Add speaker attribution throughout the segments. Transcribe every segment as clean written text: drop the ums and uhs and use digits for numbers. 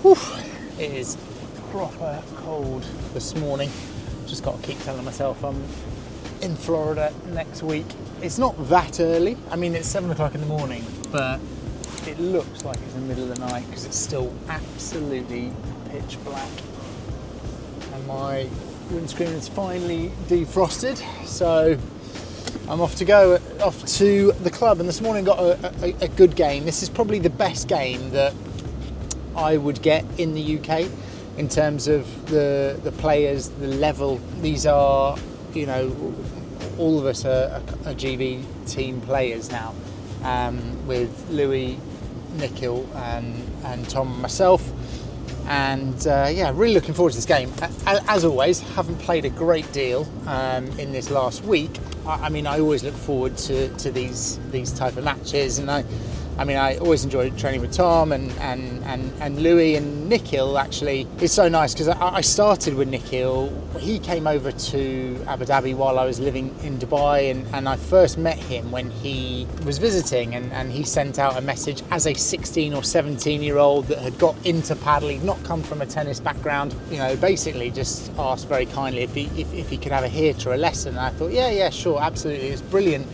Speaker 1: Whew, it is proper cold this morning. Just got to keep telling myself I'm in Florida next week. It's not that early. I mean, it's 7 o'clock in the morning, but it looks like it's in the middle of the night because it's still absolutely pitch black. And my windscreen is finally defrosted, so I'm off to the club. And this morning got a good game. This is probably the best game that I would get in the UK in terms of the players, the level. These are, all of us are GB team players now, with Louis, Nikhil and Tom and myself. And really looking forward to this game. As always, haven't played a great deal in this last week. I mean, I always look forward to these type of matches, and I always enjoy training with Tom and Louis and Nikhil. Actually, it's so nice because I started with Nikhil. He came over to Abu Dhabi while I was living in Dubai, and I first met him when he was visiting, and he sent out a message as a 16 or 17-year-old that had got into paddle. He'd not come from a tennis background. Basically just asked very kindly if he could have a hit or a lesson. And I thought, yeah, sure, absolutely. It's brilliant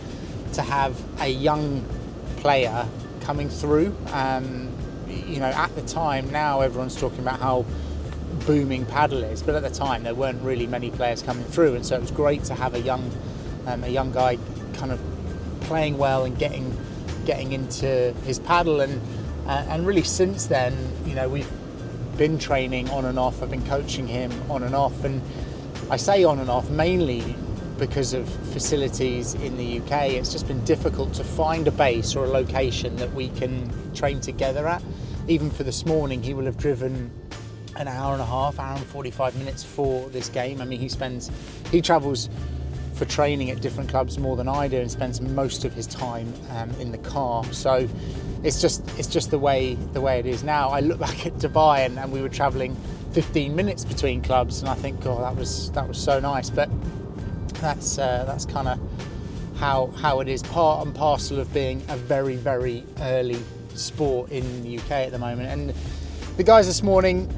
Speaker 1: to have a young player coming through. At the time, now everyone's talking about how booming paddle is, but at the time there weren't really many players coming through, and so it was great to have a young guy kind of playing well and getting into his paddle, and really since then, we've been training on and off. I've been coaching him on and off, and I say on and off mainly because of facilities in the UK. It's just been difficult to find a base or a location that we can train together at. Even for this morning, he will have driven an hour and a half, hour and 45 minutes for this game. I mean, he travels for training at different clubs more than I do, and spends most of his time in the car. So it's just the way it is now. I look back at Dubai and we were traveling 15 minutes between clubs, and I think, oh, that was so nice. But that's kind of how it is, part and parcel of being a very, very early sport in the UK at the moment. And the guys this morning,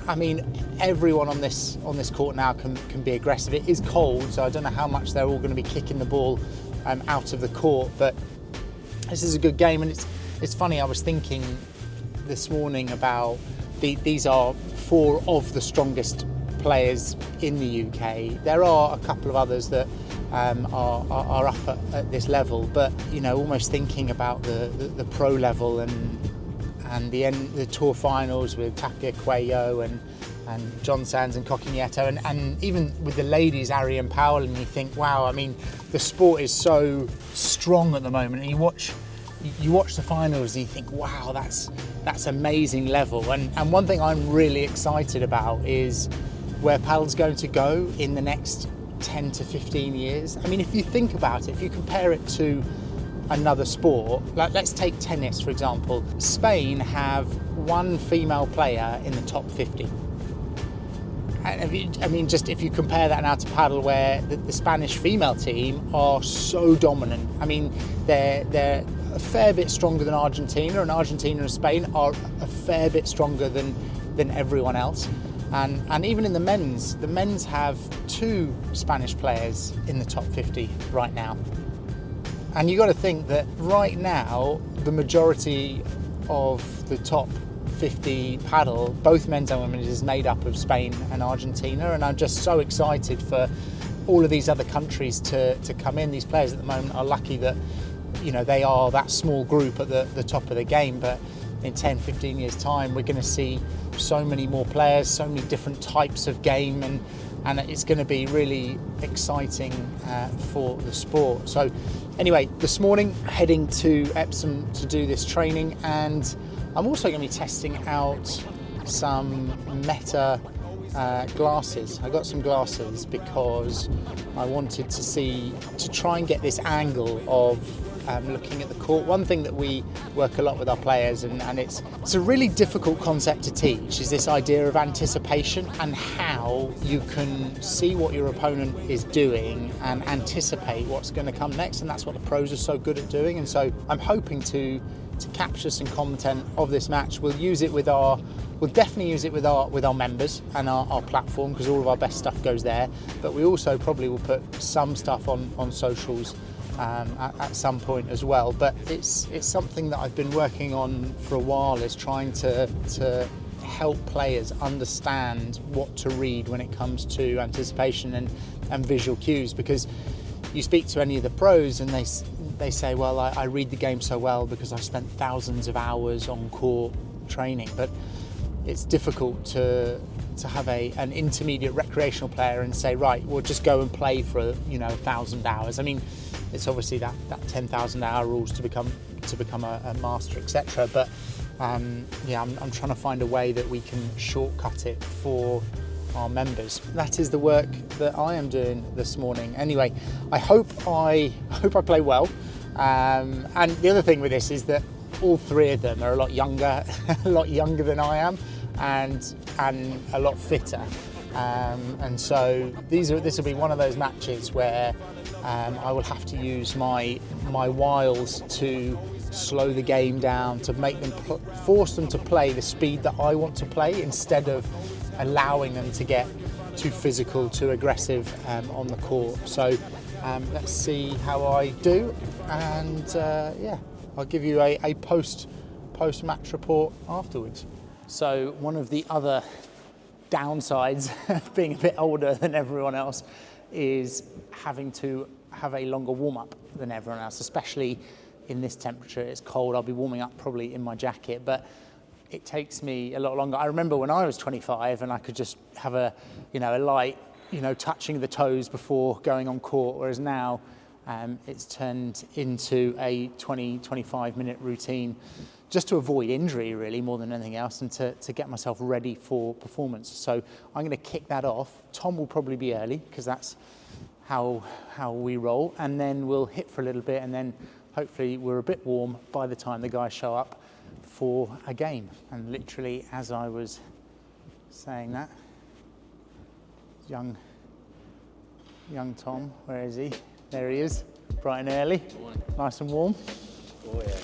Speaker 1: I mean, everyone on this court now can be aggressive. It is cold, so I don't know how much they're all going to be kicking the ball out of the court, but this is a good game. And it's funny, I was thinking this morning about these are 4 of the strongest players in the UK. There are a couple of others that are up at this level, but almost thinking about the pro level and the tour finals with Tapia Cuello and John Sands and Coqui Nieto, and even with the ladies, Ari and Powell, and you think, wow, I mean, the sport is so strong at the moment, and you watch the finals and you think, wow, that's amazing level. And one thing I'm really excited about is where paddle's going to go in the next 10 to 15 years. I mean, if you think about it, if you compare it to another sport, like let's take tennis, for example. Spain have 1 female player in the top 50. And if you compare that now to paddle, where the Spanish female team are so dominant. I mean, they're a fair bit stronger than Argentina, and Argentina and Spain are a fair bit stronger than everyone else. And even in the men's have 2 Spanish players in the top 50 right now. And you got to think that right now, the majority of the top 50 paddle, both men's and women's, is made up of Spain and Argentina. And I'm just so excited for all of these other countries to come in. These players at the moment are lucky that, they are that small group at the top of the game. But in 10, 15 years time, we're going to see so many more players, so many different types of game, and it's going to be really exciting for the sport. So anyway, this morning heading to Epsom to do this training, and I'm also going to be testing out some Meta glasses. I got some glasses because I wanted to try and get this angle of looking at the court. One thing that we work a lot with our players, and it's a really difficult concept to teach, is this idea of anticipation and how you can see what your opponent is doing and anticipate what's going to come next. And that's what the pros are so good at doing. And so I'm hoping to capture some content of this match. We'll definitely use it with our members and our platform, because all of our best stuff goes there. But we also probably will put some stuff on socials at some point as well. But it's something that I've been working on for a while, is trying to help players understand what to read when it comes to anticipation and visual cues. Because you speak to any of the pros and they say, well, I read the game so well because I've spent thousands of hours on court training. But it's difficult to have an intermediate recreational player and say, right, we'll just go and play for 1,000 hours. I mean, it's obviously that 10,000 hour rules to become a master, etc. But yeah, I'm trying to find a way that we can shortcut it for our members. That is the work that I am doing this morning. Anyway, I hope I play well. And the other thing with this is that all three of them are a lot younger than I am, and a lot fitter. And so this will be one of those matches where I will have to use my wiles to slow the game down, to make them force them to play the speed that I want to play, instead of allowing them to get too physical, too aggressive on the court. So let's see how I do, and yeah, I'll give you a post-match report afterwards. So one of the other downsides of being a bit older than everyone else is having to have a longer warm-up than everyone else, especially in this temperature. It's cold. I'll be warming up probably in my jacket, but it takes me a lot longer. I remember when I was 25 and I could just have a light, touching the toes before going on court, whereas now it's turned into a 20-25 minute routine, just to avoid injury really, more than anything else, and to get myself ready for performance. So I'm going to kick that off. Tom will probably be early, because that's how we roll, and then we'll hit for a little bit, and then hopefully we're a bit warm by the time the guys show up for a game. And literally, as I was saying that, young Tom, where is he? There he is, bright and early, nice and warm. Oh yeah.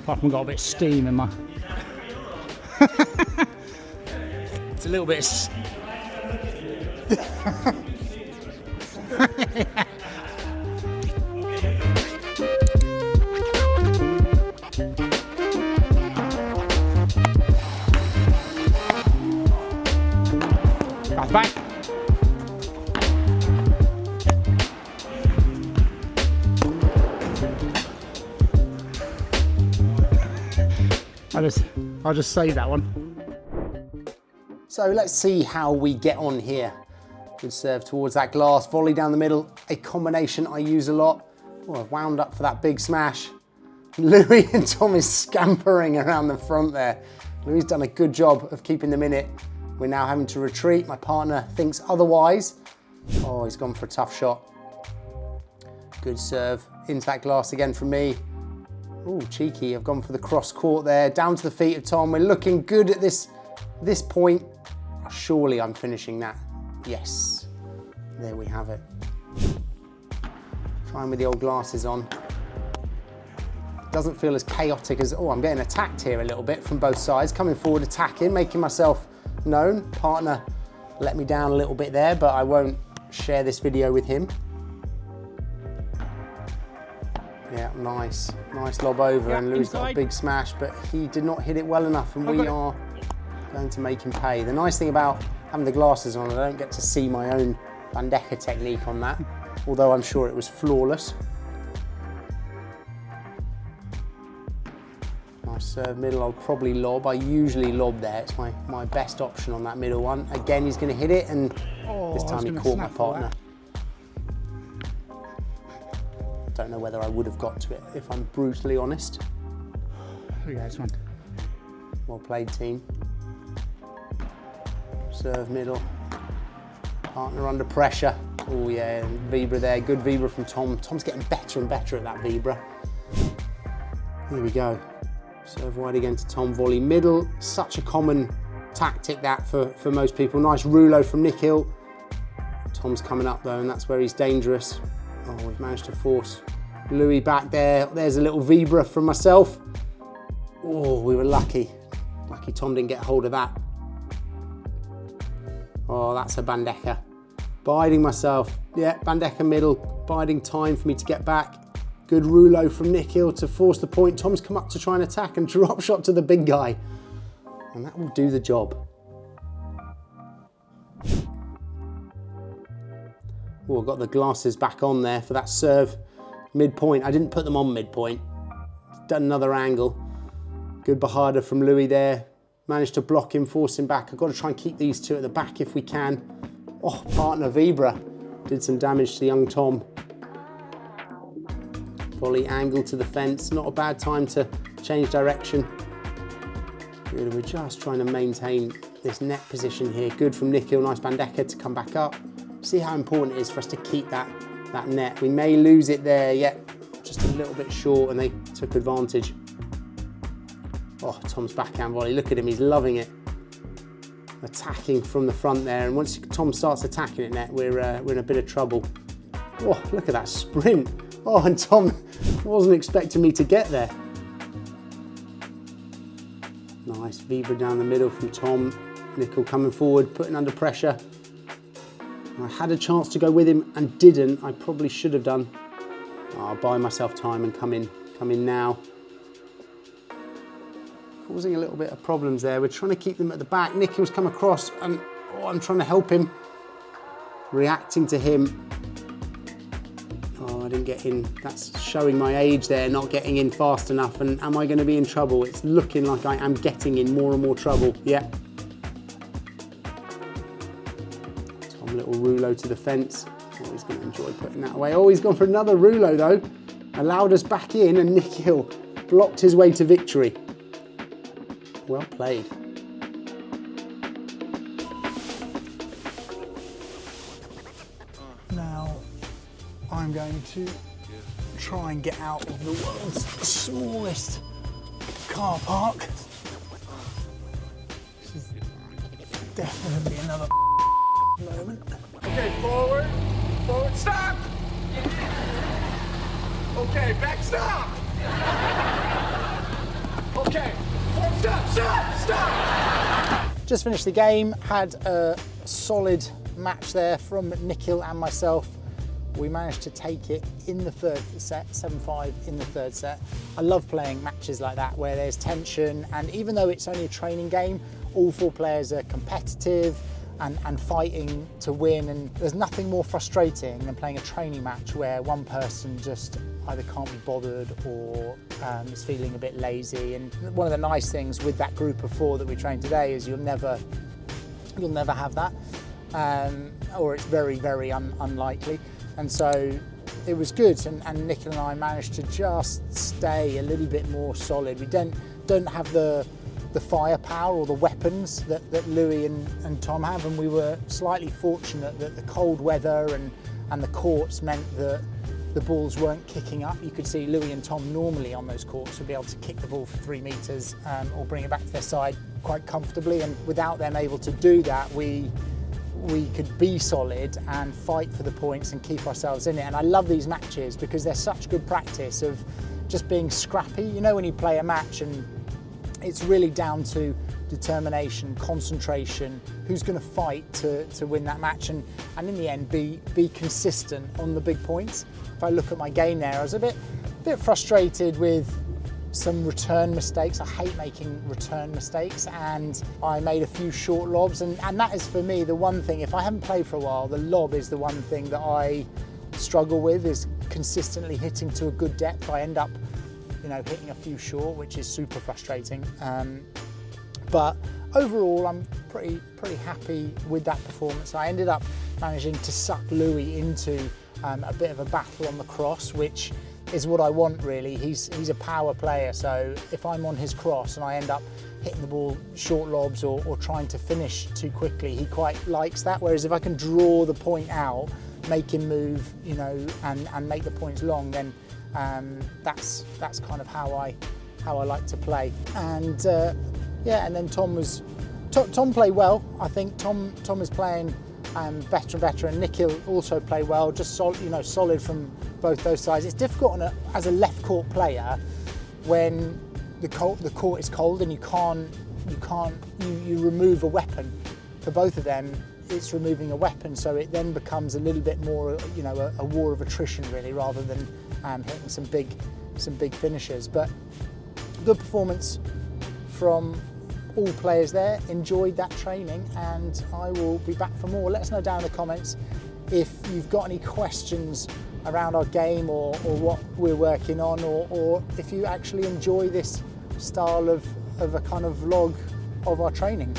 Speaker 1: I've got a bit of steam in my... It's a little bit of... That's back. I'll just save that one. So let's see how we get on here. Good serve towards that glass, volley down the middle, a combination I use a lot. Oh, I've wound up for that big smash. Louis and Tom is scampering around the front there. Louis has done a good job of keeping them in it. We're now having to retreat. My partner thinks otherwise. Oh, he's gone for a tough shot. Good serve into that glass again from me. Oh, cheeky. I've gone for the cross court there. Down to the feet of Tom. We're looking good at this point. Surely I'm finishing that. Yes. There we have it. Trying with the old glasses on. Doesn't feel as chaotic as... Oh, I'm getting attacked here a little bit from both sides. Coming forward, attacking, making myself known. Partner let me down a little bit there, but I won't share this video with him.
Speaker 2: Yeah, nice lob over,
Speaker 1: Yeah,
Speaker 2: and Louis got a
Speaker 1: inside.
Speaker 2: big smash, but he did not hit it well enough, and we are going to make him pay. The nice thing about having the glasses on, I don't get to see my own bandeja technique on that, although I'm sure it was flawless. Nice serve middle, I'll probably lob. I usually lob there, it's my best option on that middle one. Again, he's going to hit it, and this time he caught my partner. Don't know whether I would have got to it, if I'm brutally honest.
Speaker 1: Yeah, this one.
Speaker 2: Well played, team. Serve middle. Partner under pressure. Oh yeah, Vibra there. Good Vibra from Tom. Tom's getting better and better at that Vibra. Here we go. Serve wide again to Tom, volley middle. Such a common tactic that for most people. Nice rouleau from Nikhil. Tom's coming up though, and that's where he's dangerous. Oh, we've managed to force Louis back there. There's a little Vibra from myself. Oh, we were lucky. Lucky Tom didn't get hold of that. Oh, that's a bandeja. Biding myself. Yeah, bandeja middle. Biding time for me to get back. Good rouleau from Nikhil to force the point. Tom's come up to try and attack and drop shot to the big guy. And that will do the job. Oh, I've got the glasses back on there for that serve. Mid-point. I didn't put them on mid-point. Done another angle. Good Bahada from Louis there. Managed to block him, force him back. I've got to try and keep these two at the back if we can. Oh, partner Vibra did some damage to young Tom. Volley angle to the fence. Not a bad time to change direction. Good, we're just trying to maintain this net position here. Good from Nikhil. Nice bandeja to come back up. See how important it is for us to keep that net. We may lose it there, yeah, just a little bit short, and they took advantage. Oh, Tom's backhand volley, look at him, he's loving it. Attacking from the front there, and once Tom starts attacking it net, we're in a bit of trouble. Oh, look at that sprint. Oh, and Tom wasn't expecting me to get there. Nice Vibra down the middle from Tom. Nikhil coming forward, putting under pressure. I had a chance to go with him and didn't. I probably should have done. I'll buy myself time and come in now. Causing a little bit of problems there. We're trying to keep them at the back. Nikhil's come across and I'm trying to help him. Reacting to him. Oh, I didn't get in. That's showing my age there, not getting in fast enough. And am I going to be in trouble? It's looking like I am getting in more and more trouble. Yeah. Little rouleau to the fence. Oh, he's going to enjoy putting that away. Oh, he's gone for another rouleau though. Allowed us back in, and Nikhil blocked his way to victory. Well played.
Speaker 1: Now I'm going to try and get out of the world's smallest car park. This is definitely another moment.
Speaker 3: Okay, forward, stop! Okay, back, stop! Okay, forward, stop!
Speaker 1: Just finished the game, had a solid match there from Nikhil and myself. We managed to take it in the third set, 7-5 in the third set. I love playing matches like that where there's tension, and even though it's only a training game, all four players are competitive and fighting to win, and there's nothing more frustrating than playing a training match where one person just either can't be bothered or is feeling a bit lazy. And one of the nice things with that group of four that we trained today is you'll never have that, or it's very, very unlikely. And so it was good, and Nikhil and I managed to just stay a little bit more solid. We don't have the firepower or the weapons that Louis and Tom have, and we were slightly fortunate that the cold weather and the courts meant that the balls weren't kicking up. You could see Louis and Tom normally on those courts would be able to kick the ball for 3 meters or bring it back to their side quite comfortably, and without them able to do that, we could be solid and fight for the points and keep ourselves in it. And I love these matches because they're such good practice of just being scrappy. You know, when you play a match and it's really down to determination, concentration, who's going to fight to win that match, and in the end be consistent on the big points. If I look at my game there, I was a bit bit frustrated with some return mistakes. I hate making return mistakes, and I made a few short lobs, and that is for me the one thing. If I haven't played for a while, the lob is the one thing that I struggle with, is consistently hitting to a good depth. I end up, you know, hitting a few short, which is super frustrating. But overall, I'm pretty happy with that performance. I ended up managing to suck Louis into a bit of a battle on the cross, which is what I want really. He's a power player, so if I'm on his cross and I end up hitting the ball short lobs or trying to finish too quickly, he quite likes that. Whereas if I can draw the point out, make him move, you know, and make the points long, then that's kind of how I like to play. And yeah, and then Tom played well. I think Tom is playing better and better, and Nikhil also played well, just solid from both those sides. It's difficult as a left court player when the court is cold and you remove a weapon. For both of them, it's removing a weapon, so it then becomes a little bit more, you know, a war of attrition really, rather than hitting some big finishes. But good performance from all players there. Enjoyed that training, and I will be back for more. Let us know down in the comments if you've got any questions around our game or what we're working on, or if you actually enjoy this style of a kind of vlog of our training.